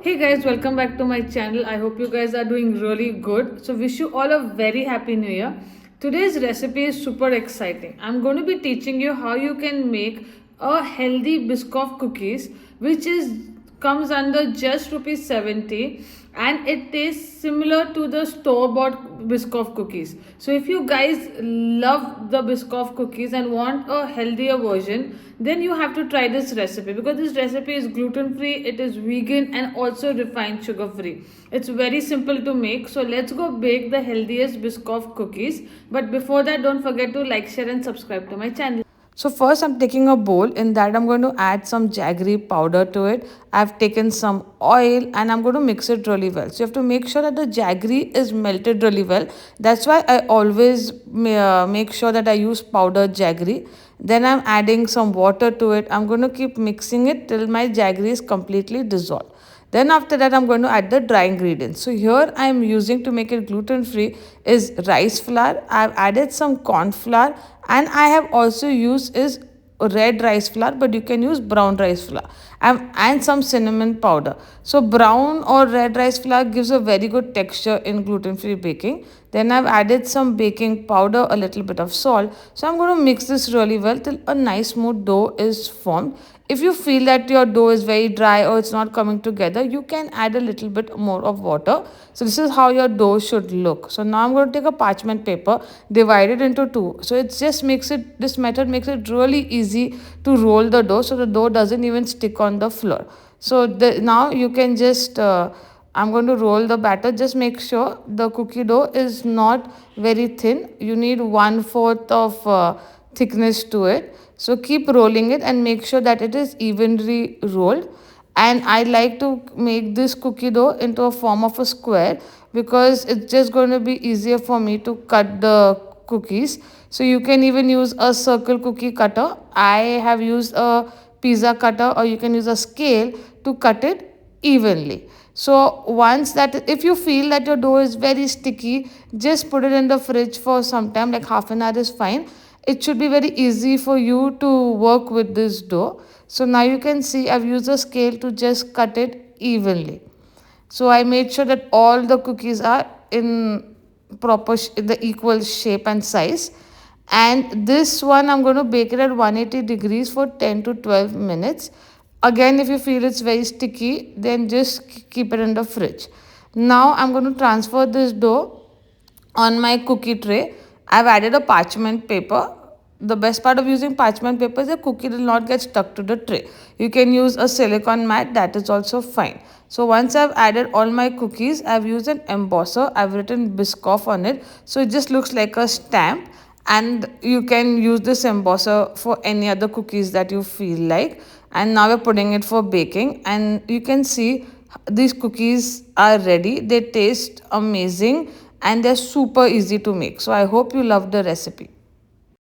Hey guys, welcome back to my channel. I hope you guys are doing really good. So wish you all a very happy new year. Today's recipe is super exciting. I'm going to be teaching you how you can make a healthy Biscoff cookies which is comes under just rupees 70 and it tastes similar to the store-bought Biscoff cookies. So if you guys love the Biscoff cookies and want a healthier version, then you have to try this recipe because this recipe is gluten-free, it is vegan and also refined sugar-free. It's very simple to make. So let's go bake the healthiest Biscoff cookies. But before that, don't forget to like, share and subscribe to my channel. So first I'm taking a bowl. In that I'm going to add some jaggery powder to it. I've taken some oil and I'm going to mix it really well. So you have to make sure that the jaggery is melted really well. That's why I always make sure that I use powdered jaggery. Then I'm adding some water to it. I'm going to keep mixing it till my jaggery is completely dissolved. Then after that, I'm going to add the dry ingredients. So here I am using to make it gluten free is rice flour. I've added some corn flour and I have also used is red rice flour, but you can use brown rice flour and some cinnamon powder. So brown or red rice flour gives a very good texture in gluten free baking. Then I've added some baking powder, a little bit of salt. So I'm going to mix this really well till a nice smooth dough is formed. If you feel that your dough is very dry or it's not coming together, you can add a little bit more of water. So this is how your dough should look. So now I'm going to take a parchment paper, divide it into two. So it just makes it, this method makes it really easy to roll the dough so the dough doesn't even stick on the floor. So now you can just, I'm going to roll the batter. Just make sure the cookie dough is not very thin. You need 1/4 of thickness to it. So keep rolling it and make sure that it is evenly rolled. And I like to make this cookie dough into a form of a square because it's just going to be easier for me to cut the cookies. So you can even use a circle cookie cutter. I have used a pizza cutter, or you can use a scale to cut it evenly. So once that, if you feel that your dough is very sticky, just put it in the fridge for some time, like half an hour is fine. It should be very easy for you to work with this dough. So now you can see I've used a scale to just cut it evenly. So I made sure that all the cookies are in in the equal shape and size. And this one I'm going to bake it at 180 degrees for 10 to 12 minutes. Again, if you feel it's very sticky, then just keep it in the fridge. Now I'm going to transfer this dough on my cookie tray. I've added a parchment paper. The best part of using parchment paper is the cookie will not get stuck to the tray. You can use a silicone mat, that is also fine. So once I've added all my cookies, I've used an embosser. I've written Biscoff on it. So it just looks like a stamp. And you can use this embosser for any other cookies that you feel like. And now we're putting it for baking. And you can see these cookies are ready. They taste amazing and they're super easy to make. So I hope you love the recipe.